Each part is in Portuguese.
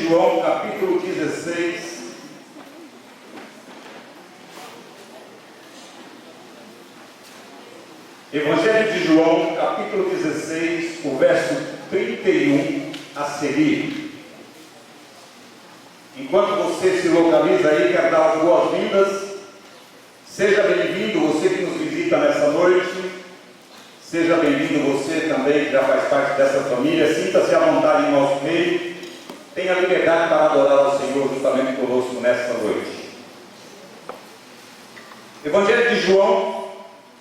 João, capítulo 16. Evangelho de João, capítulo 16, o verso 31 a seguir. Enquanto você se localiza aí, quero dar as boas-vindas. Seja bem-vindo você que nos visita nessa noite. Seja bem-vindo você também que já faz parte dessa família. Sinta-se à vontade em nosso meio. Tenha liberdade para adorar ao Senhor juntamente conosco nesta noite. Evangelho de João,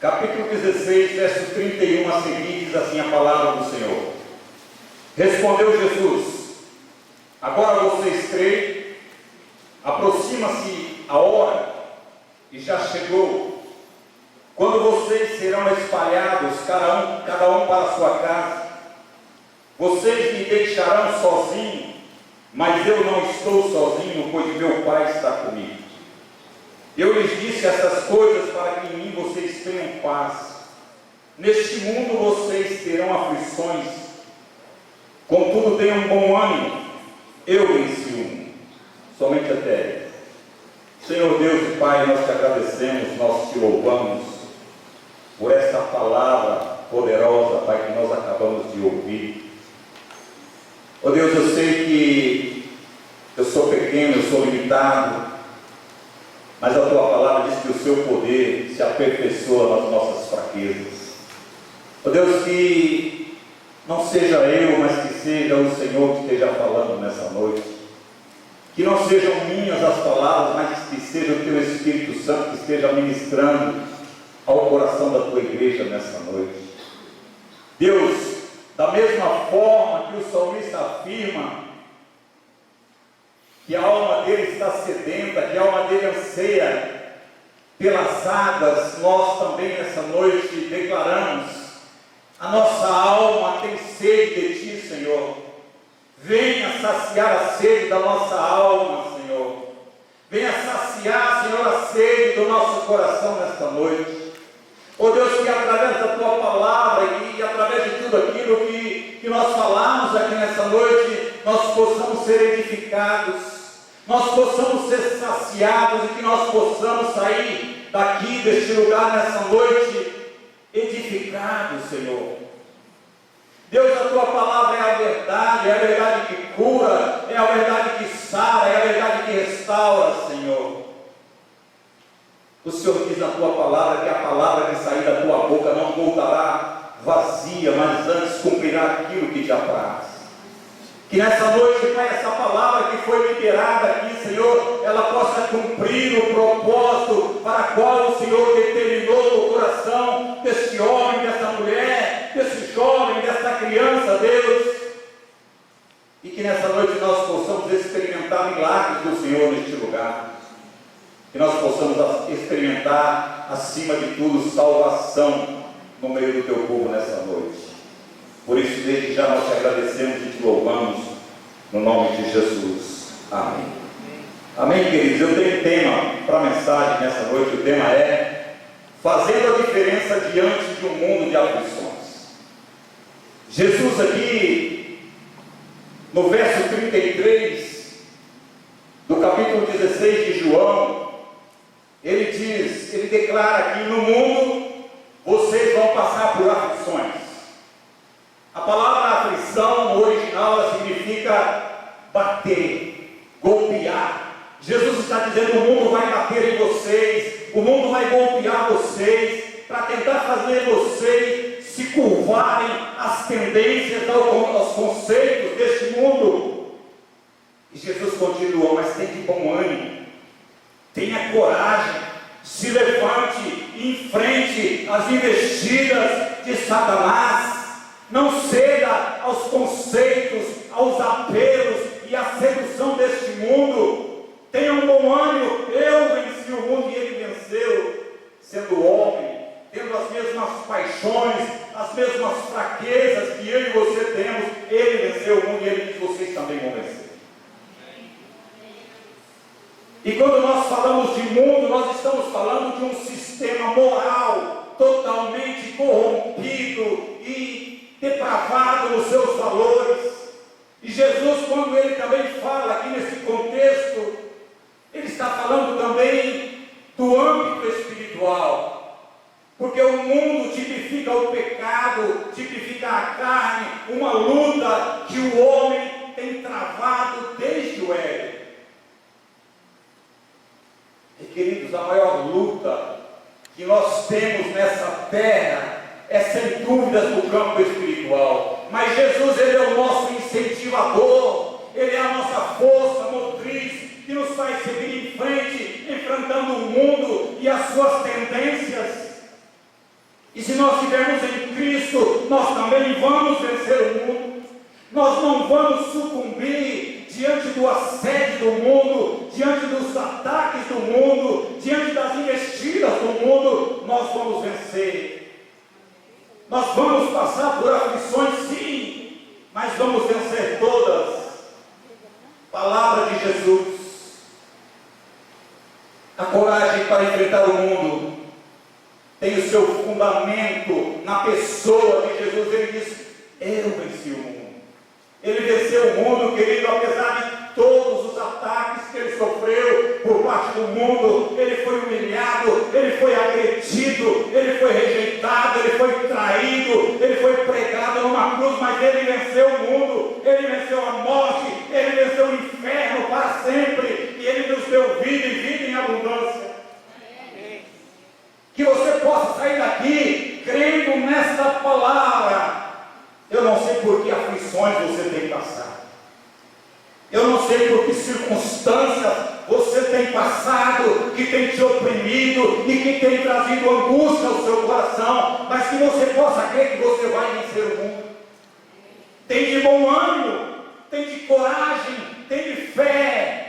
capítulo 16, verso 31 a seguir, diz assim a palavra do Senhor. Respondeu Jesus: agora vocês creem? Aproxima-se a hora, e já chegou, quando vocês serão espalhados, cada um para a sua casa. Vocês me deixarão sozinho, mas eu não estou sozinho, pois meu Pai está comigo. Eu lhes disse essas coisas para que em mim vocês tenham paz. Neste mundo vocês terão aflições, contudo tenham bom ânimo, eu venci o mundo. Somente até aí. Senhor Deus e Pai, nós te agradecemos, nós te louvamos por esta palavra poderosa, Pai, que nós acabamos de ouvir. Oh Deus, eu sei que eu sou pequeno, eu sou limitado, mas a tua palavra diz que o seu poder se aperfeiçoa nas nossas fraquezas. Oh Deus, que não seja eu, mas que seja o Senhor que esteja falando nessa noite. Que não sejam minhas as palavras, mas que seja o teu Espírito Santo que esteja ministrando ao coração da tua igreja nessa noite. Deus, da mesma forma que o salmista afirma que a alma dele está sedenta, que a alma dele anseia pelas águas, nós também nessa noite declaramos: a nossa alma tem sede de ti, Senhor. Venha saciar a sede da nossa alma, Senhor. Venha saciar, Senhor, a sede do nosso coração nesta noite. Oh Deus, que através da tua palavra e através de tudo aquilo que nós falamos aqui nessa noite, nós possamos ser edificados, nós possamos ser saciados e que nós possamos sair daqui, deste lugar, nessa noite, edificados, Senhor. Deus, a tua palavra é a verdade que cura, é a verdade que sara, é a verdade que restaura, Senhor. O Senhor diz na tua palavra que a palavra que sair da tua boca não voltará vazia, mas antes cumprirá aquilo que te apraz. Que nessa noite, Pai, essa palavra que foi liberada aqui, Senhor, ela possa cumprir o propósito para o qual o Senhor determinou no coração desse homem, dessa mulher, desse jovem, dessa criança, Deus. E que nessa noite nós possamos experimentar milagres do Senhor neste lugar. Que nós possamos experimentar, acima de tudo, salvação no meio do teu povo nessa noite. Por isso, desde já nós te agradecemos e te louvamos, no nome de Jesus. Amém. Amém, queridos? Eu tenho um tema para a mensagem nessa noite. O tema é: fazendo a diferença diante de um mundo de aflições. Jesus aqui, no verso 33, do capítulo 16 de João, ele declara que no mundo vocês vão passar por aflições. A palavra aflição no original ela significa bater, golpear. Jesus está dizendo: o mundo vai bater em vocês, o mundo vai golpear vocês, para tentar fazer vocês se curvarem às tendências, aos conceitos deste mundo. E Jesus continua: mas tenha bom ânimo, tenha coragem, se levante e enfrente as investidas de Satanás. Não ceda aos conceitos, aos apelos e à sedução deste mundo. Tenha um bom ânimo. Eu venci o mundo e ele venceu. Sendo homem, tendo as mesmas paixões, as mesmas fraquezas que eu e você temos, ele venceu o mundo e ele diz: vocês também vão vencer. E quando nós falamos de mundo, nós estamos falando de um sistema moral totalmente corrompido e depravado nos seus valores. E Jesus, quando ele também fala tipifica o pecado, tipifica a carne, uma luta que o homem tem travado desde o Éden. E queridos, a maior luta que nós temos nessa terra é sem dúvidas no campo espiritual. Mas Jesus, Ele é o nosso incentivador, Ele é a nossa força motriz, que nos faz seguir em frente, enfrentando o mundo e as suas tendências. E se nós estivermos em Cristo, nós também vamos vencer o mundo. Nós não vamos sucumbir diante do assédio do mundo, diante dos ataques do mundo, diante das investidas do mundo. Nós vamos vencer. Nós vamos passar por aflições, sim, mas vamos vencer todas. Palavra de Jesus. A coragem para enfrentar o mundo tem o seu fundamento na pessoa de Jesus. Ele diz: eu venci o mundo. Ele venceu o mundo, querido, apesar de todos os ataques que ele sofreu por parte do mundo. Ele foi humilhado, ele foi agredido, ele foi rejeitado, ele foi traído, ele foi pregado numa cruz, mas ele venceu o mundo, ele venceu a morte, ele venceu o inferno para sempre, e ele nos deu vida e vida em abundância. Que você possa sair daqui crendo nesta palavra. Eu não sei por que aflições você tem passado. Eu não sei por que circunstâncias você tem passado, que tem te oprimido e que tem trazido angústia ao seu coração, mas que você possa crer que você vai vencer o mundo. Tem de bom ânimo, tem de coragem, tem de fé.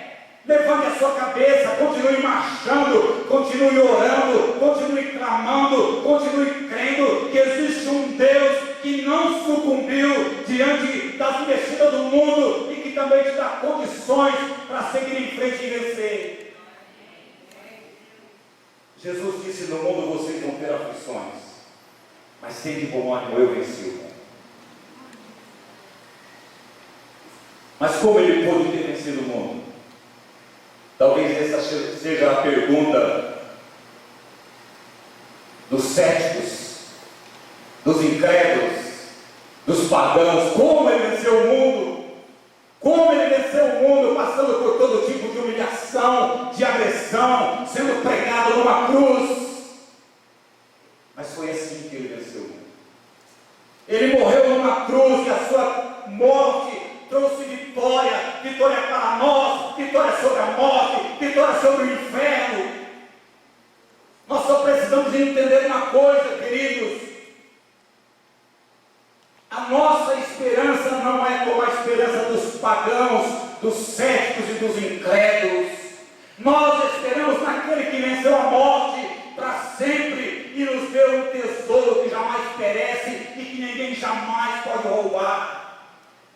Levante a sua cabeça, continue marchando, continue orando, continue clamando, continue crendo que existe um Deus que não sucumbiu diante das investidas do mundo e que também te dá condições para seguir em frente e vencer. Jesus disse: no mundo vocês vão ter aflições, mas tem de bom ânimo, eu venci o mundo. Mas como ele pôde ter vencido o mundo? Talvez essa seja a pergunta dos céticos, dos incrédulos, dos pagãos. Como ele venceu o mundo? Como ele venceu o mundo? Passando por todo tipo de humilhação, de agressão, sendo pregado numa cruz. Mas foi assim que ele venceu o mundo. Ele morreu numa cruz e a sua morte trouxe vitória, vitória para nós, vitória sobre a morte, vitória sobre o inferno. Nós só precisamos entender uma coisa, queridos: a nossa esperança não é como a esperança dos pagãos, dos céticos e dos incrédulos. Nós esperamos naquele que venceu a morte para sempre e nos deu um tesouro que jamais perece e que ninguém jamais pode roubar.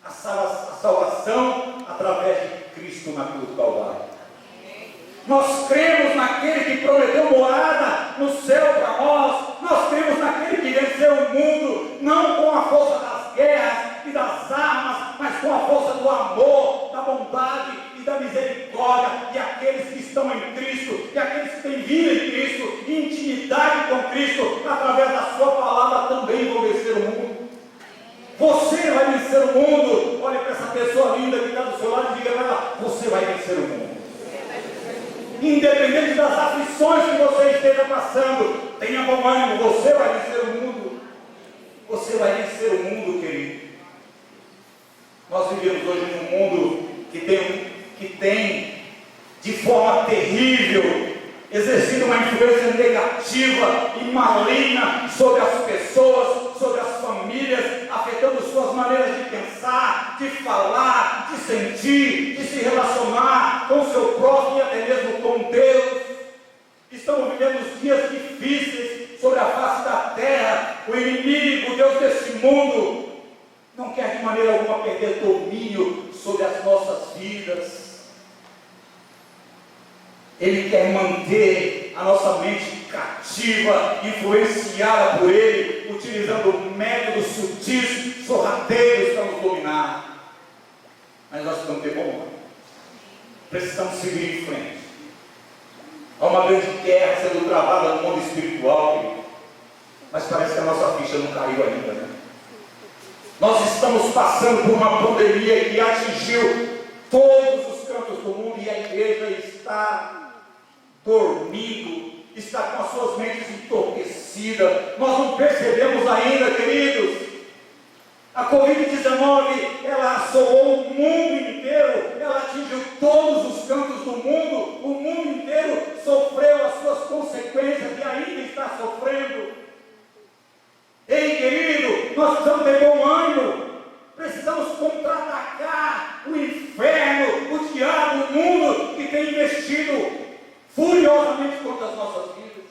A salvação através de Cristo na cruz do Calvário. Nós cremos naquele que prometeu morada no céu para nós. Nós cremos naquele que venceu o mundo, não com a força das guerras e das armas, mas com a força do amor, da bondade e da misericórdia. E aqueles que estão em Cristo, e aqueles que têm vida em Cristo, intimidade com Cristo, através da sua palavra, também vão vencer o mundo. Você vai vencer o mundo. Olhe para essa pessoa linda que está do seu lado e diga para ela: você vai vencer o mundo. Independente das aflições que você esteja passando, tenha bom ânimo, você vai vencer o mundo. Você vai vencer o mundo, querido. Nós vivemos hoje num mundo que tem de forma terrível exercido uma influência negativa e maligna sobre as pessoas, sobre as famílias, afetando suas maneiras de pensar, de falar, de sentir, de se relacionar com o seu próximo e até mesmo com Deus. Estamos vivendo dias difíceis sobre a face da terra. O inimigo, o Deus desse mundo, não quer de maneira alguma perder domínio sobre as nossas vidas. Ele quer manter a nossa mente cativa, influenciada por Ele, utilizando métodos sutis, sorrateiros para nos dominar. Mas nós precisamos ter bom ânimo. Precisamos seguir em frente. Há uma grande guerra sendo travada no mundo espiritual, querido. Mas parece que a nossa ficha não caiu ainda, né? Nós estamos passando por uma pandemia que atingiu todos os cantos do mundo e a igreja está dormindo, está com as suas mentes entorpecidas. Nós não percebemos ainda, queridos. A Covid-19, ela assolou o mundo inteiro, ela atingiu todos os cantos do mundo, o mundo inteiro sofreu as suas consequências e ainda está sofrendo. Ei, querido, nós precisamos ter bom ânimo, precisamos contra-atacar o inferno, o diabo, o mundo que tem investido furiosamente contra as nossas vidas.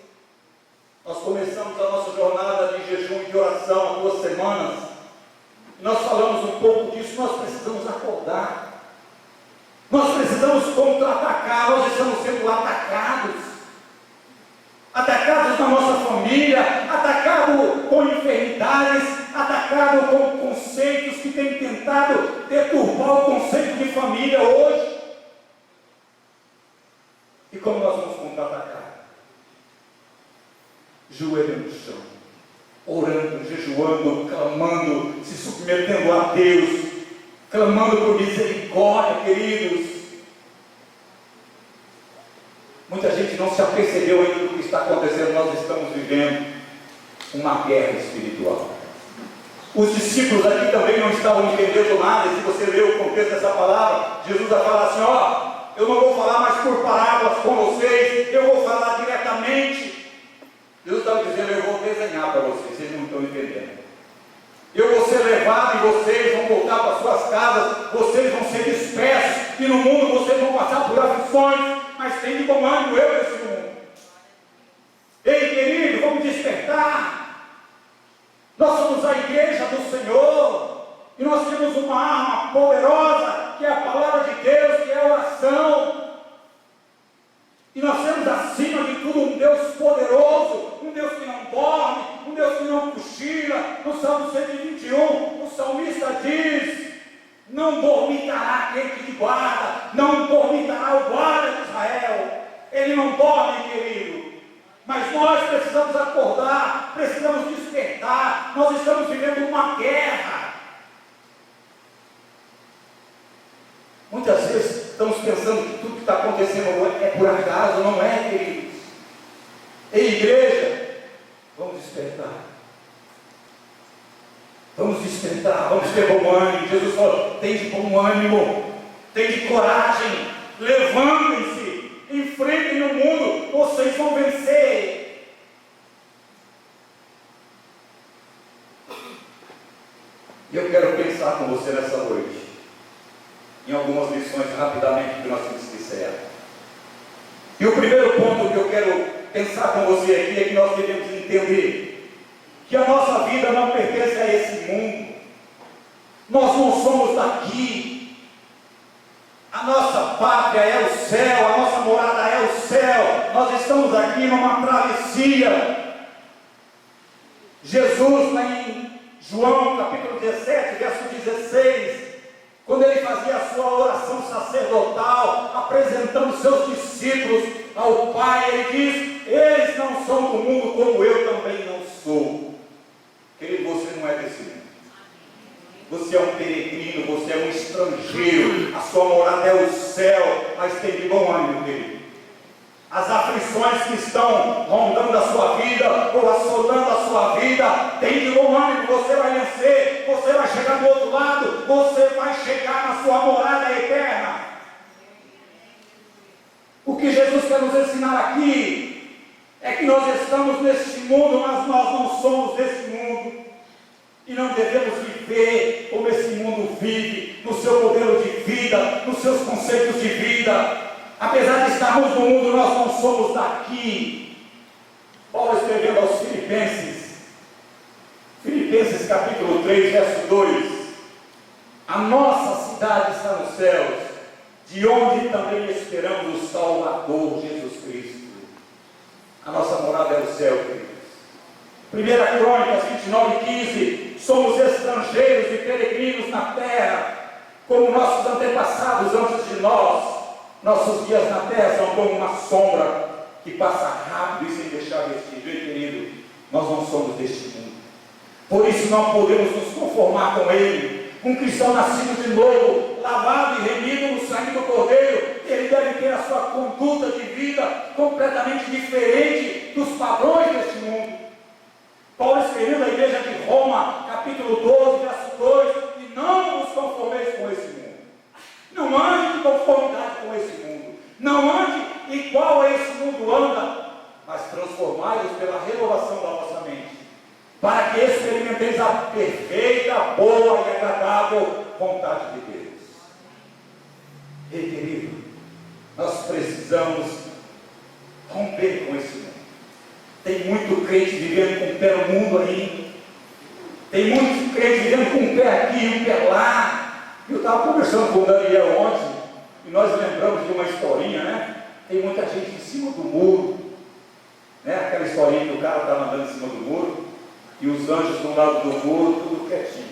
Nós começamos a nossa jornada de jejum e de oração há 2 semanas. Nós falamos um pouco disso. Nós precisamos acordar, nós precisamos contra-atacar. Nós estamos sendo atacados na nossa família, atacados com enfermidades, atacados com conceitos que têm tentado deturpar o conceito de família hoje. E como nós vamos contra-atacar? Joelho no chão, orando, jejuando, clamando, se submetendo a Deus, clamando por misericórdia, queridos. Muita gente não se apercebeu ainda do que está acontecendo. Nós estamos vivendo uma guerra espiritual. Os discípulos aqui também não estavam entendendo nada. E se você ler o contexto dessa palavra, Jesus vai falar assim: ó, eu não vou falar mais por parábolas com vocês, eu vou falar diretamente. Jesus estava dizendo: eu vou desenhar para vocês, vocês não estão entendendo. Eu vou ser levado e vocês vão voltar para suas casas, vocês vão ser dispersos, e no mundo vocês vão passar por aflições, mas tem de bom ânimo eu nesse mundo. Ei, querido, vamos despertar. Nós somos a igreja do Senhor, e nós temos uma arma poderosa, que é a palavra de Deus, que é a oração. E nós temos acima de tudo um Deus poderoso, um Deus que não dorme, um Deus que não cochila. No Salmo 121, o salmista diz: não dormitará aquele que te guarda, não dormitará o guarda de Israel. Ele não dorme, querido. Mas nós precisamos acordar, precisamos despertar. Nós estamos vivendo uma guerra. Muitas vezes estamos pensando que tudo que está acontecendo é por acaso. Não é, queridos. Ei, igreja, vamos despertar. Vamos despertar, vamos ter bom ânimo. Jesus falou: tem de bom ânimo, tem de coragem, levantem-se, enfrentem o mundo, vocês vão vencer. E eu quero pensar com você nessa noite em algumas lições rapidamente que nós temos que encerrar. E o primeiro ponto que eu quero pensar com você aqui é que nós devemos entender que a nossa vida não pertence a esse mundo. Nós não somos daqui. A nossa pátria é o céu, a nossa morada é o céu. Nós estamos aqui numa travessia. Jesus, lá em João capítulo 17, verso 16, quando ele fazia a sua oração sacerdotal, apresentando seus discípulos ao Pai, ele diz: eles não são do mundo como eu também não sou. Querido, você não é desse mundo. Você é um peregrino, você é um estrangeiro. A sua morada é o céu, mas tem de bom ânimo, querido. As aflições que estão rondando a sua vida, ou assolando a sua vida, tem de bom ânimo. Você vai vencer, você vai chegar do outro lado, você vai chegar na sua morada eterna. O que Jesus quer nos ensinar aqui é que nós estamos neste mundo, mas nós não somos desse mundo. E não devemos viver como esse mundo vive, no seu modelo de vida, nos seus conceitos de vida. Apesar de estarmos no mundo, nós não somos daqui. Paulo escrevendo aos Filipenses, Filipenses capítulo 3, verso 2: a nossa cidade está nos céus, de onde também esperamos o Salvador, Jesus Cristo. A nossa morada é o céu, queridos. 1 Crônicas 29:15: somos estrangeiros e peregrinos na terra, como nossos antepassados antes de nós. Nossos dias na terra são como uma sombra que passa rápido e sem deixar vestígio. Querido, Nós não somos deste mundo. Por isso não podemos nos conformar com ele. Um cristão nascido de novo, lavado e remido no sangue do Cordeiro, ele deve ter a sua conduta de vida completamente diferente dos padrões deste mundo. Paulo escreveu na igreja de Roma, capítulo 12, verso 2, e não vos conformeis com esse mundo. Não ande de conformidade com esse mundo. Não ande igual a esse mundo anda, mas transformai-vos pela renovação da vossa mente, para que experimenteis a perfeita, boa e agradável vontade de Deus. Ei, querido, nós precisamos romper com esse mundo. Tem muito crente vivendo com o pé no mundo aí. Tem muito crente vivendo com um pé aqui e um pé lá. Eu estava conversando com o Daniel ontem, e nós lembramos de uma historinha, né? Tem muita gente em cima do muro, né? Aquela historinha que o cara estava andando em cima do muro, e os anjos do lado do muro, tudo quietinho.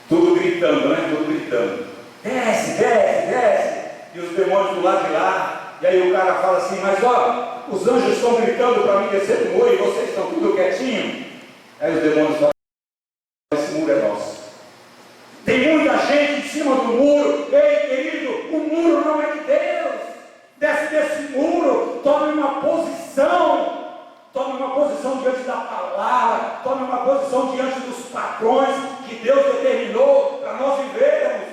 Tudo gritando, né? Tudo gritando. Desce, desce, desce. E os demônios do lado de lá. E aí o cara fala assim, mas ó, os anjos estão gritando para mim descer do muro e vocês estão tudo quietinho. Aí os demônios falam, esse muro é nosso. Tem muita gente em cima do muro. Ei, querido, o muro não é de Deus. Desce desse muro, tome uma posição. Tome uma posição diante da palavra. Tome uma posição diante dos padrões que Deus determinou para nós vivermos.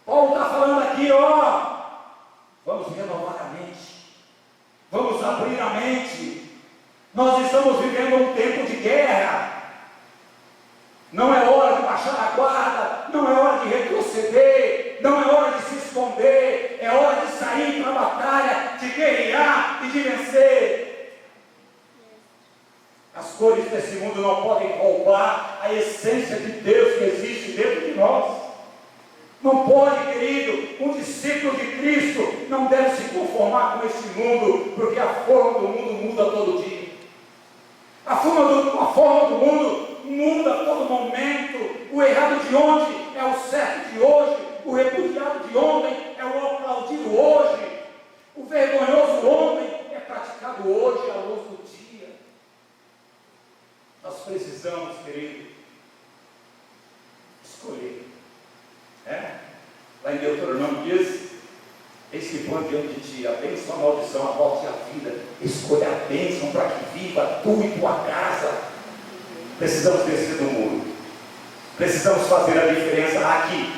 Paulo está falando aqui, ó. Vamos renovar a mente. Vamos abrir a mente. Nós estamos vivendo um tempo de guerra. Não é hora de baixar a guarda, não é hora de retroceder, não é hora de se esconder, é hora de sair para a batalha, de guerrear e de vencer. As cores desse mundo não podem roubar a essência de Deus que existe dentro de nós. Não pode, querido, um discípulo de Cristo não deve se conformar com esse mundo, porque a forma do mundo muda todo dia. A forma do mundo muda a todo momento. O errado de ontem é o certo de hoje. O repudiado de ontem é o aplaudido hoje. O vergonhoso ontem é praticado hoje à luz do dia. Nós precisamos, querido, escolher. Lá em Deuteronômio diz, eis que põe diante de ti a bênção, a maldição, a morte e a vida. Escolha a bênção para que viva tu e tua casa. Precisamos descer do muro. Precisamos fazer a diferença aqui,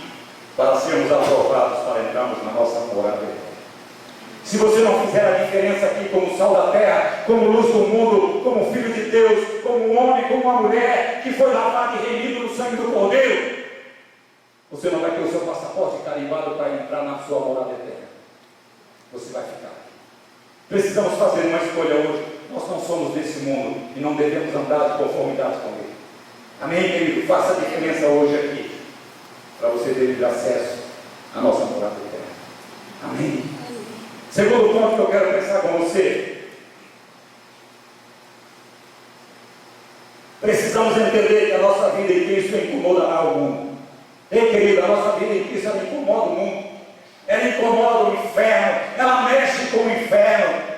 para sermos aprovados, para entrarmos na nossa morada. Se você não fizer a diferença aqui como sal da terra, como luz do mundo, como filho de Deus, como um homem, como uma mulher que foi lavado e remido no sangue do Cordeiro, você não vai ter o seu passaporte carimbado para entrar na sua morada eterna. Você vai ficar. Precisamos fazer uma escolha hoje. Nós não somos desse mundo e não devemos andar de conformidade com ele. Amém, querido? Faça a diferença hoje aqui, para você ter acesso à nossa morada eterna. Amém? Segundo ponto que eu quero pensar com você. Precisamos entender que a nossa vida em Cristo incomodará o mundo. Ei, querido, a nossa vida em Cristo ela incomoda o mundo. Ela incomoda o inferno. Ela mexe com o inferno.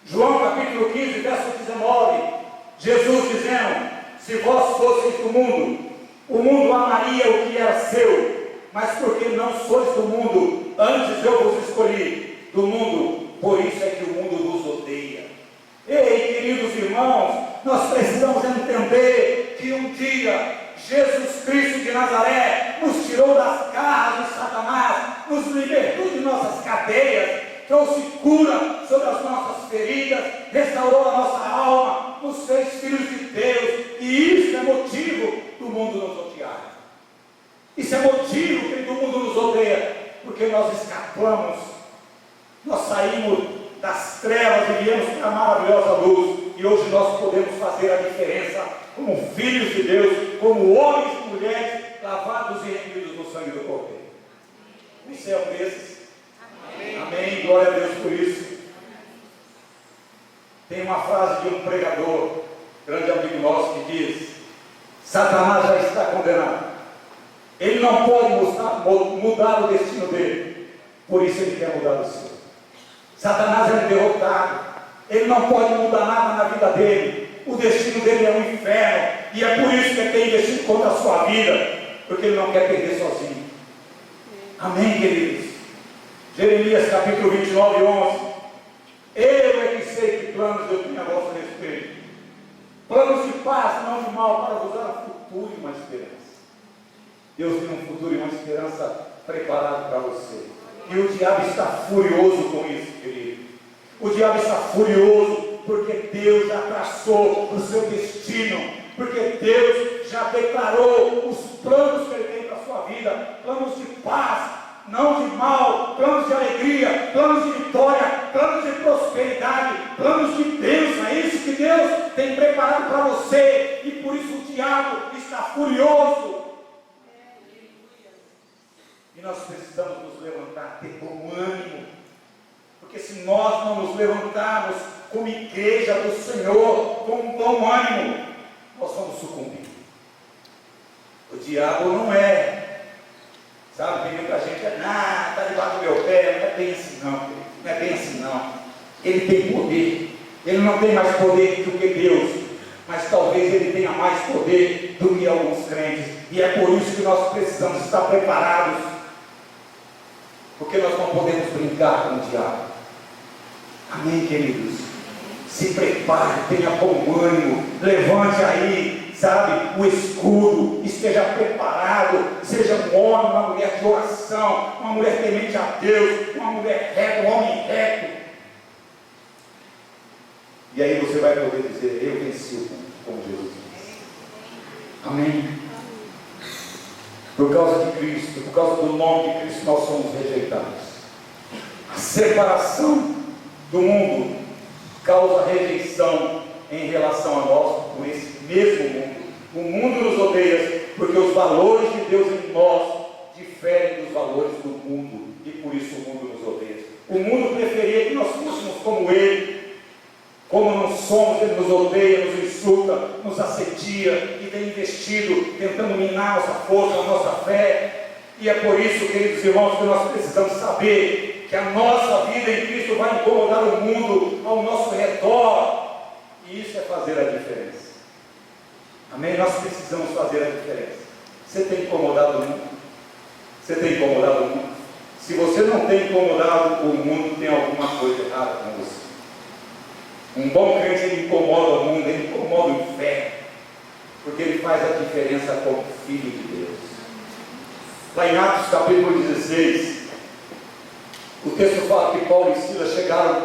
João capítulo 15, verso 19. Jesus dizendo, se vós fosseis do mundo, o mundo amaria o que era seu. Mas porque não sois do mundo, antes eu vos escolhi do mundo, por isso é que o mundo vos odeia. Ei, queridos irmãos, nós precisamos entender que um dia Jesus Cristo de Nazaré nos tirou das garras de Satanás, nos libertou de nossas cadeias, trouxe cura sobre as nossas feridas, restaurou a nossa alma, nos fez filhos de Deus, e isso é motivo do mundo nos odiar. Isso é motivo que o mundo nos odeia, porque nós escapamos, nós saímos das trevas e viemos para a maravilhosa luz, e hoje nós podemos fazer a diferença como filhos de Deus, como homens e mulheres lavados e remidos no sangue do Cordeiro. Você é um desses? Amém. Amém. Glória a Deus por isso. Tem uma frase de um pregador, grande amigo nosso, que diz: Satanás já está condenado. Ele não pode mudar o destino dele. Por isso ele quer mudar o seu. Satanás é um derrotado. ele não pode mudar nada na vida dele. O destino dele é um inferno, e é por isso que ele tem investido contra a sua vida, porque ele não quer perder sozinho. Amém, queridos? Jeremias capítulo 29, 11. Eu é que sei que planos eu tenho a vosso respeito, planos de paz, não de mal, para vos dar um futuro e uma esperança. Deus tem um futuro e uma esperança preparado para você, e o diabo está furioso com isso, querido. O diabo está furioso, porque Deus já traçou o seu destino, porque Deus já declarou os planos que Ele tem para a sua vida, planos de paz, não de mal, planos de alegria, planos de vitória, planos de prosperidade, planos de bênção. É isso que Deus tem preparado para você, e por isso o diabo está furioso. E nós precisamos nos levantar, ter bom ânimo, porque se nós não nos levantarmos como igreja do Senhor, com um bom ânimo, nós vamos sucumbir. O diabo não é, sabe, tem muita gente, está debaixo do meu pé, não é bem assim não, não é bem assim não. Ele tem poder, ele não tem mais poder do que Deus, mas talvez ele tenha mais poder do que alguns crentes, e é por isso que nós precisamos estar preparados, porque nós não podemos brincar com o diabo. Amém, queridos? Se prepare, tenha bom ânimo, levante aí, sabe, o escudo, esteja preparado, seja um homem, uma mulher de oração, uma mulher temente a Deus, uma mulher reta, um homem reto. E aí você vai poder dizer: eu venci o mundo, como Jesus disse. Amém? Por causa de Cristo, por causa do nome de Cristo, nós somos rejeitados. A separação do mundo causa rejeição em relação a nós com esse mesmo mundo. O mundo nos odeia porque os valores de Deus em nós diferem dos valores do mundo, e por isso o mundo nos odeia. O mundo preferia que nós fôssemos como ele. Como não somos, ele nos odeia, nos insulta, nos assedia e tem investido tentando minar nossa força, a nossa fé. E é por isso, queridos irmãos, que nós precisamos saber que a nossa vida em Cristo vai incomodar o mundo ao nosso redor, e isso é fazer a diferença. Amém? Nós precisamos fazer a diferença. Você tem incomodado o mundo? Você tem incomodado o mundo? Se você não tem incomodado o mundo, tem alguma coisa errada com você. Um bom crente, ele incomoda o mundo, ele incomoda o inferno, porque ele faz a diferença como filho de Deus. Lá em Atos capítulo 16, o texto fala que Paulo e Silas chegaram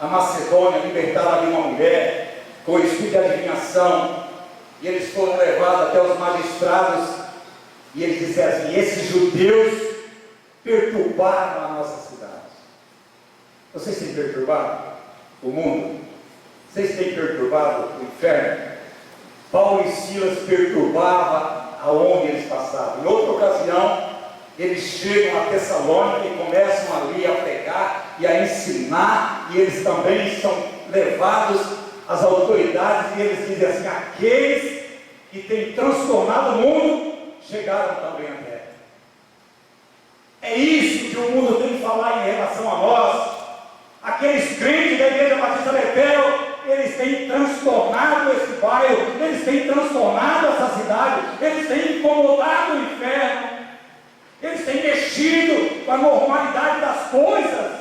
a Macedônia, libertaram ali uma mulher com espírito de adivinhação, e eles foram levados até os magistrados, e eles disseram assim: esses judeus perturbaram a nossa cidade. Vocês têm perturbado o mundo? Vocês têm perturbado o inferno? Paulo e Silas perturbavam aonde eles passavam. Em outra ocasião, eles chegam a Tessalônica e começam ali a pregar e a ensinar, e eles também são levados às autoridades, e eles dizem assim: aqueles que têm transtornado o mundo chegaram também à terra. É isso que o mundo tem que falar em relação a nós. Aqueles crentes da Igreja Batista Betel, eles têm transtornado esse bairro, eles têm transtornado essa cidade, eles têm incomodado o inferno, eles têm mexido com a normalidade das coisas.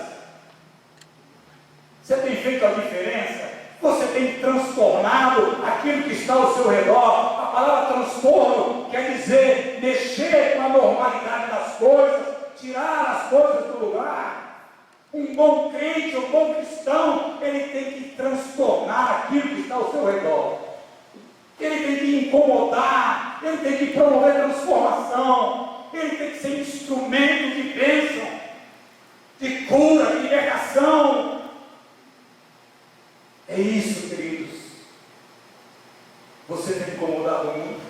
Você tem feito a diferença? Você tem transtornado aquilo que está ao seu redor? A palavra transtorno quer dizer mexer com a normalidade das coisas, tirar as coisas do lugar. Um bom crente, um bom cristão, ele tem que transtornar aquilo que está ao seu redor. Ele tem que incomodar, ele tem que promover transformação, ele tem que ser instrumento de bênção, de cura, de libertação. É isso, queridos. Você tem incomodado o mundo,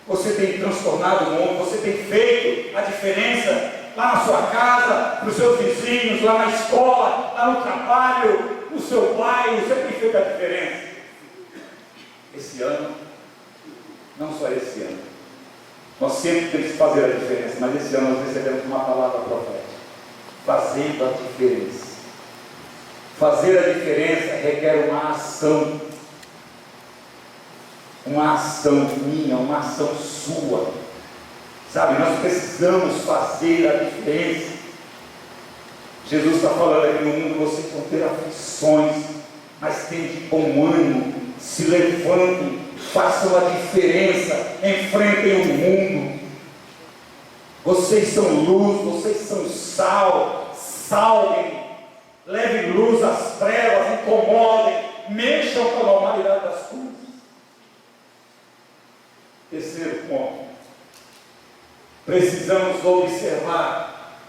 você tem transtornado o mundo, você tem feito a diferença lá na sua casa, para os seus vizinhos, lá na escola, lá no trabalho, no seu bairro. Você tem feito a diferença. Esse ano, não só esse ano, nós sempre temos que fazer a diferença, mas esse ano nós recebemos uma palavra profética: fazendo a diferença. Fazer a diferença requer uma ação. Uma ação minha, uma ação sua. Sabe, nós precisamos fazer a diferença. Jesus está falando aqui: no mundo vocês vão ter aflições, mas tenham de bom ânimo, se levantem, façam a diferença, enfrentem o mundo. Vocês são luz, vocês são sal, salguem, levem luz às trevas, incomodem, mexam com a normalidade das coisas. Terceiro ponto: precisamos observar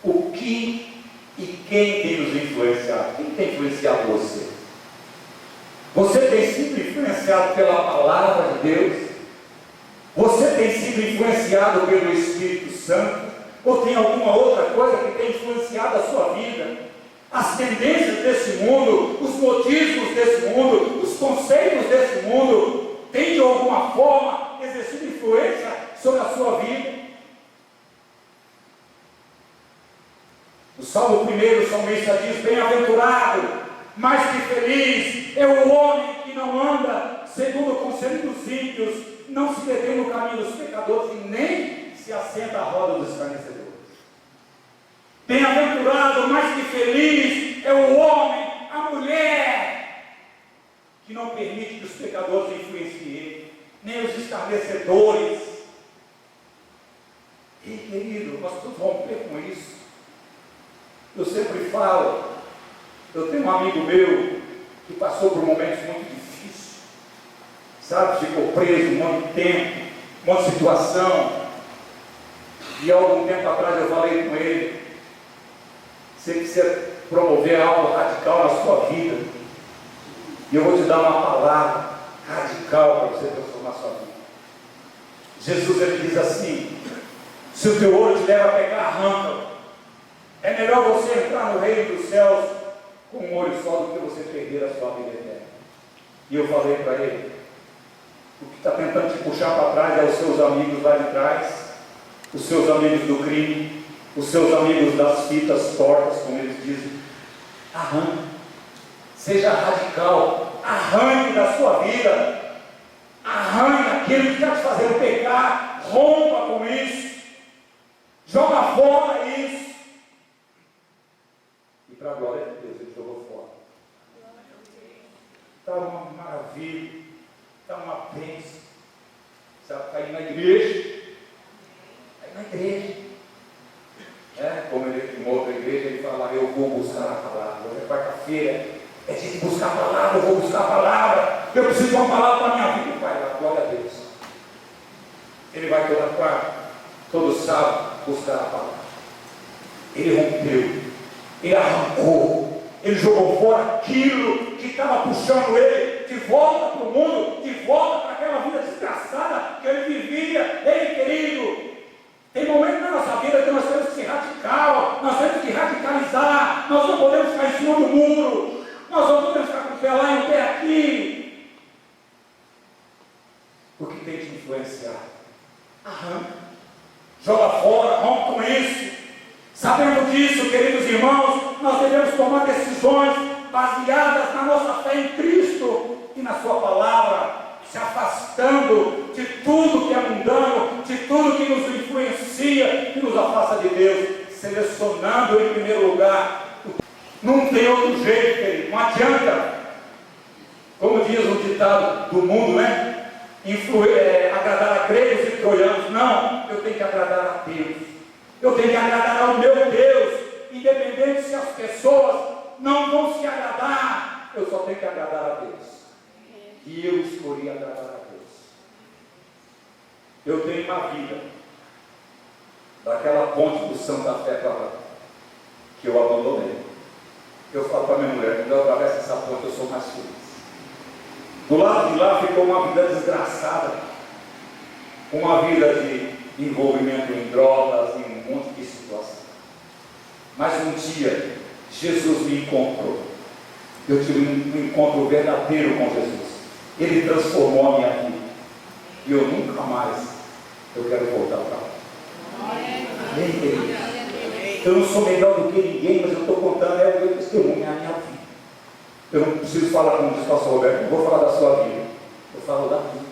o que e quem tem nos influenciado. Quem tem influenciado você? Você tem sido influenciado pela palavra de Deus? Você tem sido influenciado pelo Espírito Santo? Ou tem alguma outra coisa que tem influenciado a sua vida? As tendências desse mundo, os modismos desse mundo, os conceitos desse mundo, têm de alguma forma exercido influência sobre a sua vida? O Salmo 1, o salmista diz: bem-aventurado, mais que feliz é o homem que não anda segundo o conselho dos ímpios, não se detém no caminho dos pecadores e nem se assenta à roda dos escarnecedores. Bem-aventurado, mais que feliz é o homem, a mulher, que não permite que os pecadores influenciem, nem os escarnecedores. E querido, nós precisamos romper com isso. Eu sempre falo, eu tenho um amigo meu que passou por momentos muito difíceis, sabe, ficou preso um monte de tempo, um monte de situação, e há algum tempo atrás eu falei com ele: você precisa promover algo radical na sua vida, e eu vou te dar uma palavra radical para você transformar a sua vida. Jesus, ele diz assim: se o teu olho te leva a pecar, arranca. É melhor você entrar no reino dos céus com um olho só do que você perder a sua vida eterna. E eu falei para ele: o que está tentando te puxar para trás é os seus amigos lá de trás, os seus amigos do crime, os seus amigos das fitas tortas, como eles dizem. Arranque, seja radical, arranque da sua vida, arranque aquilo que está te fazendo pecar, rompa com isso, joga fora isso. E para a glória de Deus, ele jogou fora. Está uma maravilha, está uma bênção. Sabe, está aí na igreja. Está aí na igreja. Como ele em outra igreja, ele fala: eu vou buscar a palavra. Hoje é quarta-feira, é dia de buscar a palavra, eu vou buscar a palavra. Eu preciso de uma palavra para a minha vida. Vai lá, glória a Deus. Ele vai toda quarta, todo sábado, buscar a palavra. Ele rompeu. Ele arrancou, ele jogou fora aquilo que estava puxando ele de volta para o mundo, de volta para aquela vida desgraçada que ele vivia. Ei, querido, tem momentos na nossa vida que nós temos que ser radical, nós temos que radicalizar, nós não podemos ficar em cima do muro, nós não podemos ficar com o pé lá e o pé aqui. O que tem te influenciado? Arranca, joga fora, rompe com isso. Sabendo disso, queridos irmãos, nós devemos tomar decisões baseadas na nossa fé em Cristo e na sua palavra, se afastando de tudo que é mundano, de tudo que nos influencia, que nos afasta de Deus, selecionando em primeiro lugar. Não tem outro jeito, querido, não adianta, como diz o ditado do mundo, agradar a gregos e troianos. Não, eu tenho que agradar a Deus. Eu tenho que agradar ao meu Deus, independente se as pessoas não vão se agradar, eu só tenho que agradar a Deus. E eu escolhi agradar a Deus. Eu tenho uma vida, daquela ponte do Santa Fé para lá, que eu abandonei. Eu falo para minha mulher: quando eu atravesso essa ponte, eu sou mais feliz. Do lado de lá ficou uma vida desgraçada, uma vida de envolvimento em drogas, em um monte de situação. Mas um dia, Jesus me encontrou. Eu tive um encontro verdadeiro com Jesus. Ele transformou a minha vida. E eu nunca mais quero voltar para lá. Amém, querido? Eu não sou melhor do que ninguém, mas eu estou contando o meu testemunho, a minha vida. Eu não preciso falar, como diz o pastor Roberto, não vou falar da sua vida, eu falo da minha.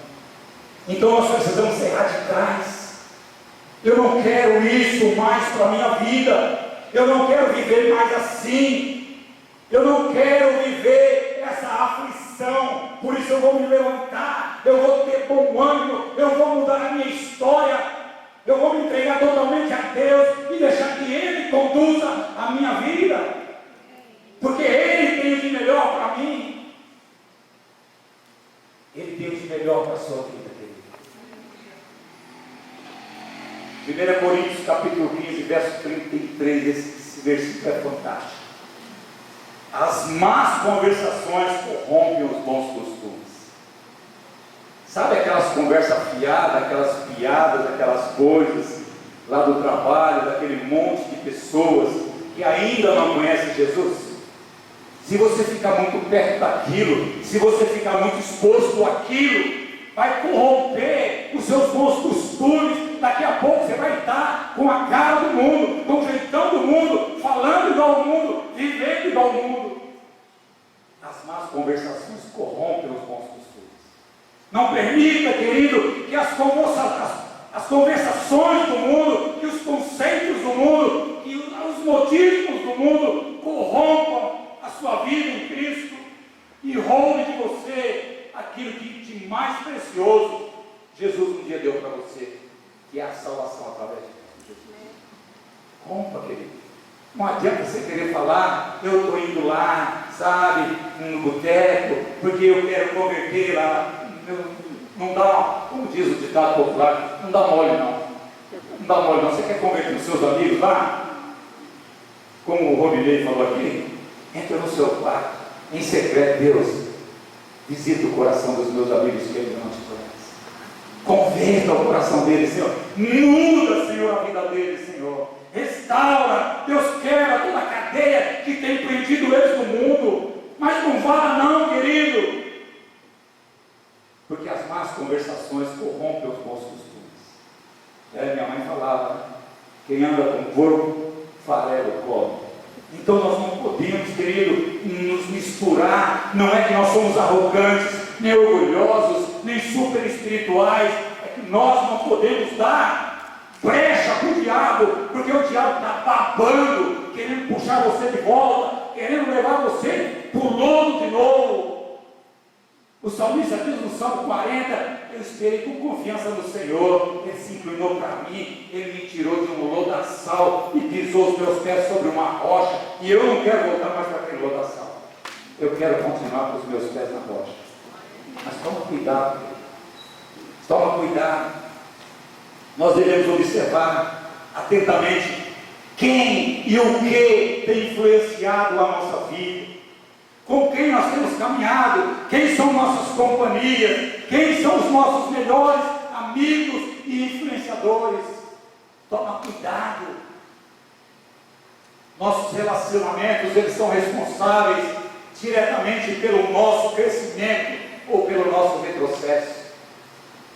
Então nós precisamos ser radicais. Eu não quero isso mais para a minha vida. Eu não quero viver mais assim. Eu não quero viver essa aflição. Por isso eu vou me levantar. Eu vou ter bom ânimo. Eu vou mudar a minha história. Eu vou me entregar totalmente a Deus e deixar que Ele conduza a minha vida. Porque Ele tem o de melhor para mim. Ele tem o de melhor para a sua vida. 1 Coríntios capítulo 15, verso 33, esse versículo é fantástico. As más conversações corrompem os bons costumes. Sabe aquelas conversas fiadas, aquelas piadas, aquelas coisas lá do trabalho, daquele monte de pessoas que ainda não conhecem Jesus? Se você ficar muito perto daquilo, se você ficar muito exposto àquilo, vai corromper os seus bons costumes. Daqui a pouco você vai estar com a cara do mundo, com o jeitão do mundo, falando igual ao mundo, vivendo igual ao mundo. As más conversações corrompem os bons costumes. Não permita, querido, que as conversações do mundo, que os conceitos do mundo, que os modismos do mundo corrompam a sua vida em Cristo e roube de você aquilo que de mais precioso Jesus um dia deu para você, que é a salvação através de Jesus. Rompa, querido. Não adianta você querer falar, eu estou indo lá, sabe, no boteco, porque eu quero converter lá. Não dá, como diz o ditado popular, não dá mole não. Não dá mole não. Você quer converter os seus amigos lá? Como o Rodinei falou aqui, entra no seu quarto, em secreto. Deus, visita o coração dos meus amigos que eles não te conhecem. Converta o coração deles, Senhor. Muda, Senhor, a vida deles, Senhor. Restaura. Deus quebra toda a cadeia que tem prendido eles no mundo. Mas não vá não, querido. Porque as más conversações corrompem os bons costumes. Minha mãe falava, né? Quem anda com porco, farelo come. Então nós não podemos, querido, nos misturar. Não é que nós somos arrogantes, nem orgulhosos, nem super espirituais. É que nós não podemos dar brecha para o diabo, porque o diabo está babando, querendo puxar você de volta, querendo levar você para o lodo de novo. O salmista diz no Salmo 40, eu esperei com confiança no Senhor, Ele se inclinou para mim, Ele me tirou de um lodaçal e pisou os meus pés sobre uma rocha, e eu não quero voltar mais para aquele lodaçal. Eu quero continuar com os meus pés na rocha. Mas toma cuidado, toma cuidado. Nós devemos observar atentamente quem e o que tem influenciado a nossa vida, com quem nós temos caminhado, quem são nossas companhias, quem são os nossos melhores amigos e influenciadores. Toma cuidado. Nossos relacionamentos, eles são responsáveis diretamente pelo nosso crescimento ou pelo nosso retrocesso.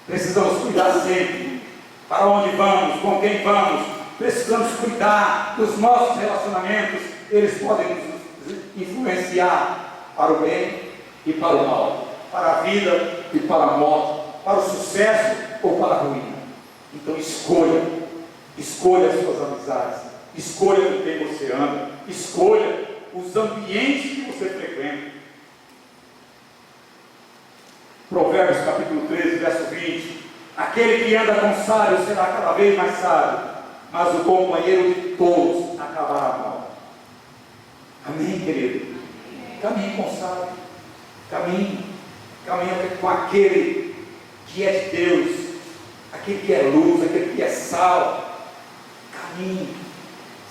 Precisamos cuidar sempre. Para onde vamos, com quem vamos, precisamos cuidar dos nossos relacionamentos. Eles podem nos influenciar para o bem e para o mal, para a vida e para a morte, para o sucesso ou para a ruína. Então escolha as suas amizades, escolha com quem você anda, escolha os ambientes que você frequenta. Provérbios capítulo 13, verso 20: aquele que anda com sábio será cada vez mais sábio, mas o companheiro de todos acabará mal. Amém, querido? Caminhe com o sábio, caminhe com aquele que é de Deus, aquele que é luz, aquele que é sal. Caminhe,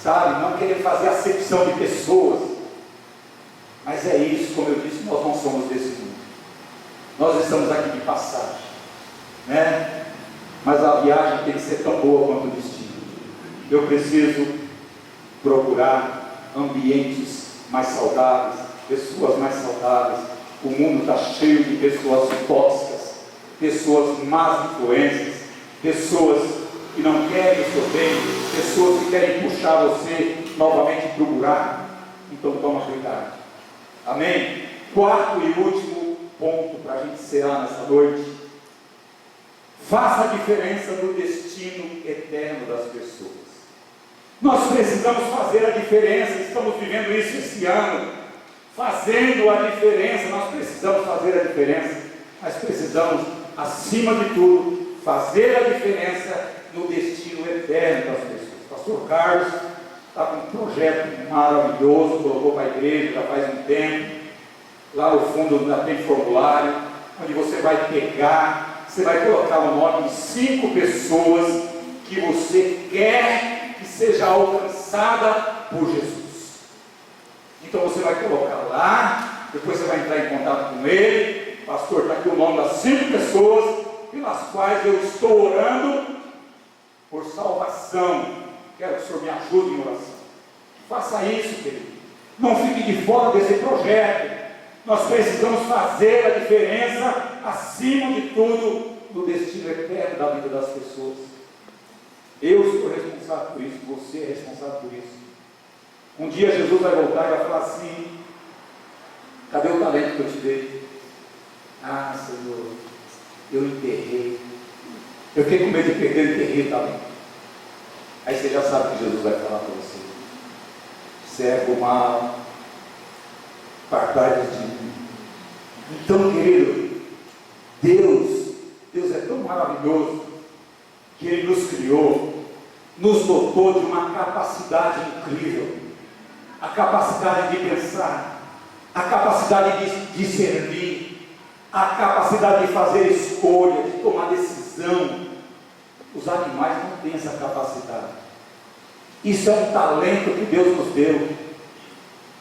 sabe? Não querer fazer acepção de pessoas, mas é isso, como eu disse, nós não somos desse mundo, nós estamos aqui de passagem, né? Mas a viagem tem que ser tão boa quanto o destino. Eu preciso procurar ambientes mais saudáveis, pessoas mais saudáveis. O mundo está cheio de pessoas tóxicas, pessoas más influências, pessoas que não querem o seu bem, pessoas que querem puxar você novamente para o buraco. Então toma cuidado. Amém? quarto e último ponto para a gente encerrar nessa noite: faça a diferença no destino eterno das pessoas. Nós precisamos fazer a diferença, estamos vivendo isso esse ano, fazendo a diferença. Nós precisamos fazer a diferença, mas precisamos, acima de tudo, fazer a diferença no destino eterno das pessoas. Pastor Carlos está com um projeto maravilhoso, colocou para a igreja já faz um tempo. Lá no fundo ainda tem formulário, onde você vai pegar, você vai colocar o nome de 5 pessoas que você quer que seja alcançada por Jesus. Então você vai colocar lá, depois você vai entrar em contato com ele. Pastor, está aqui o nome das 5 pessoas pelas quais eu estou orando por salvação. Quero que o Senhor me ajude em oração. Faça isso, querido. Não fique de fora desse projeto. Nós precisamos fazer a diferença, acima de tudo, no destino eterno da vida das pessoas. Eu sou responsável por isso, você é responsável por isso. Um dia Jesus vai voltar e vai falar assim: cadê o talento que eu te dei? Ah, Senhor, eu enterrei. Eu fiquei com medo de perder, eu enterrei o talento. Aí você já sabe o que Jesus vai falar para você: servo mau, apartai-vos de mim. Então, querido, Deus é tão maravilhoso que Ele nos criou, nos dotou de uma capacidade incrível, a capacidade de pensar, a capacidade de discernir, a capacidade de fazer escolha, de tomar decisão. Os animais não têm essa capacidade. Isso é um talento que Deus nos deu,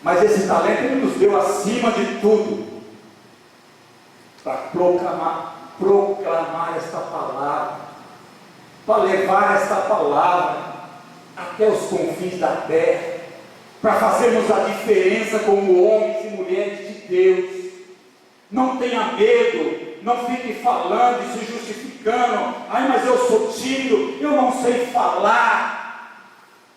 mas esse talento Ele nos deu acima de tudo para proclamar esta palavra, para levar esta palavra até os confins da terra, para fazermos a diferença como homens e mulheres de Deus. Não tenha medo, não fique falando e se justificando: ai, mas eu sou tímido, eu não sei falar.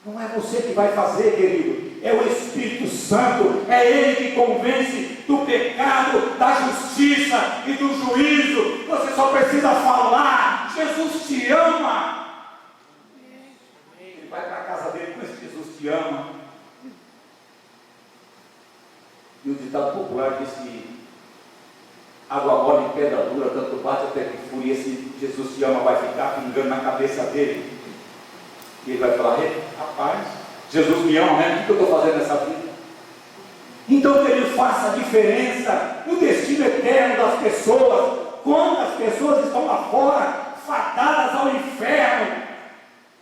Não é você que vai fazer, querido, é o Espírito Santo, é Ele que convence do pecado, da justiça e do juízo. Você só precisa falar: Jesus te ama. Ele vai para a casa dele com esse Jesus te ama. E o ditado popular diz que água mole em pedra dura, tanto bate até que fúria. Esse Jesus te ama vai ficar pingando na cabeça dele. E ele vai falar: rapaz, Jesus me ama mesmo, o que eu estou fazendo nessa vida? Então que Ele faça a diferença no destino eterno das pessoas. Quantas pessoas estão lá fora, fadadas ao inferno,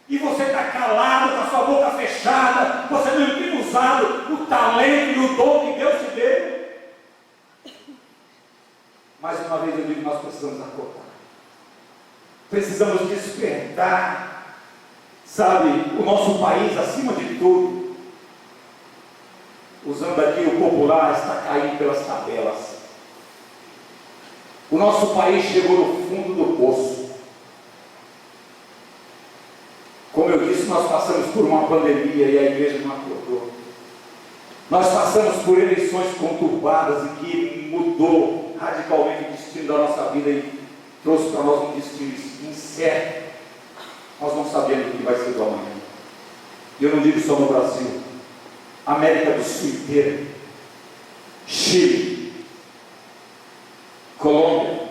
e você está calado, com a sua boca fechada, você não tem usado o talento e o dom que Deus te deu. Mais uma vez eu digo: nós precisamos acordar, precisamos despertar. Sabe, o nosso país, acima de tudo, usando aqui o popular, está caindo pelas tabelas. O nosso país chegou no fundo do poço. Como eu disse, nós passamos por uma pandemia e a igreja não acordou. Nós passamos por eleições conturbadas e que mudou radicalmente o destino da nossa vida e trouxe para nós um destino incerto. Nós não sabemos o que vai ser do amanhã. E eu não digo só no Brasil, América do Sul inteira, Chile, Colômbia,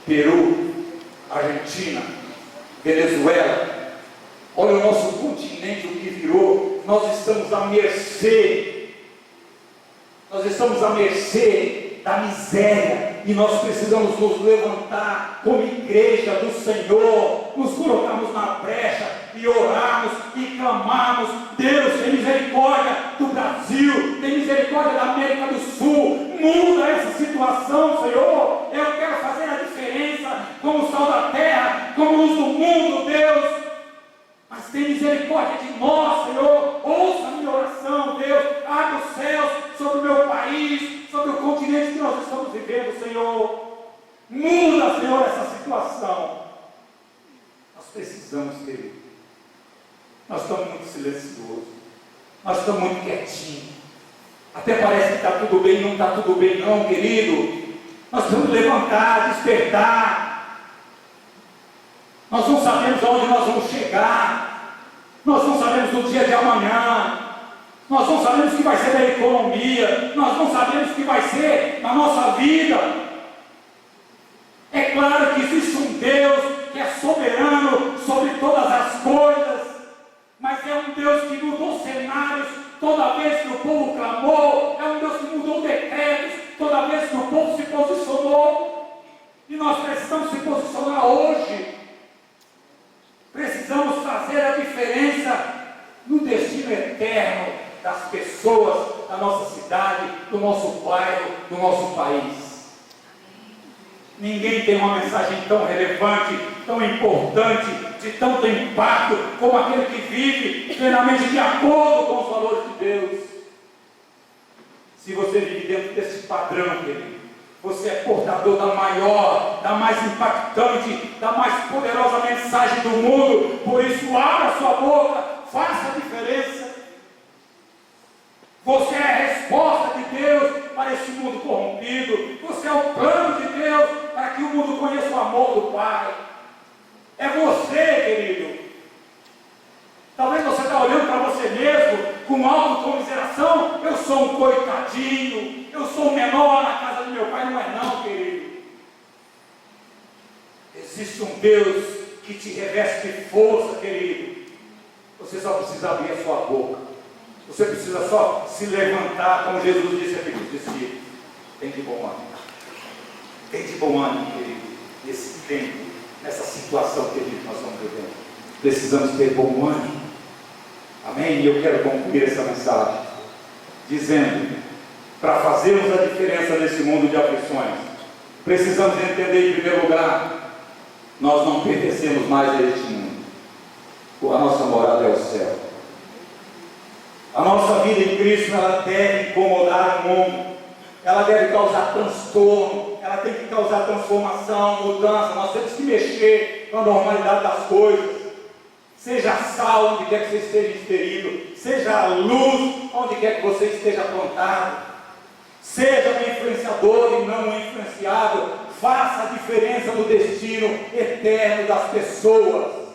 Peru, Argentina, Venezuela. Olha o nosso continente, o que virou. Nós estamos à mercê da miséria, e nós precisamos nos levantar como igreja do Senhor, nos colocarmos na brecha e orarmos e clamarmos: Deus, tem misericórdia do Brasil, tem misericórdia da América do Sul, muda essa situação, Senhor. Eu quero fazer a diferença como sal da terra, como luz do mundo, Deus, mas tem misericórdia de nós, Senhor. Ouça a minha oração, Deus, abre os céus sobre o meu país, sobre o continente que nós estamos vivendo, Senhor. Muda, Senhor, essa situação. Nós precisamos, querido. Nós estamos muito silenciosos, nós estamos muito quietinhos. Até parece que está tudo bem, não está tudo bem não, querido. Nós precisamos levantar, despertar. Nós não sabemos aonde nós vamos chegar. Nós não sabemos do dia de amanhã. Nós não sabemos o que vai ser da economia. Nós não sabemos o que vai ser na nossa vida. É claro que existe um Deus que é soberano sobre todas as coisas. Mas é um Deus que mudou cenários toda vez que o povo clamou. É um Deus que mudou decretos toda vez que o povo se posicionou. E nós precisamos se posicionar hoje. Precisamos fazer a diferença no destino eterno das pessoas da nossa cidade, do nosso bairro, do nosso país. Ninguém tem uma mensagem tão relevante, tão importante, de tanto impacto, como aquele que vive plenamente de acordo com os valores de Deus. Se você vive dentro desse padrão, querido, você é portador da maior, da mais impactante, da mais poderosa mensagem do mundo. Por isso, abra sua boca, faça a diferença. Você é a resposta de Deus para esse mundo corrompido. Você é o plano de Deus para que o mundo conheça o amor do Pai. É você, querido. Talvez você está olhando para você mesmo com autocomiseração. Eu sou um coitadinho, eu sou o menor na casa do meu pai. Não é não, querido. Existe um Deus que te reveste de força, querido. Você só precisa abrir a sua boca. Você precisa só se levantar, como Jesus disse aqui para os discípulos. Tem de bom ânimo. Tem de bom ânimo, querido. Nesse tempo, nessa situação, querido, que nós estamos vivendo. Precisamos ter bom ânimo. Amém? E eu quero concluir essa mensagem dizendo: para fazermos a diferença nesse mundo de aflições, precisamos entender, em primeiro lugar, nós não pertencemos mais a este mundo. A nossa morada é o céu. A nossa vida em Cristo, ela deve incomodar o mundo. Ela deve causar transtorno. Ela tem que causar transformação, mudança. Nós temos que mexer com a normalidade das coisas. Seja a sal onde quer que você esteja inserido. Seja a luz onde quer que você esteja plantado. Seja um influenciador e não um influenciado. Faça a diferença no destino eterno das pessoas.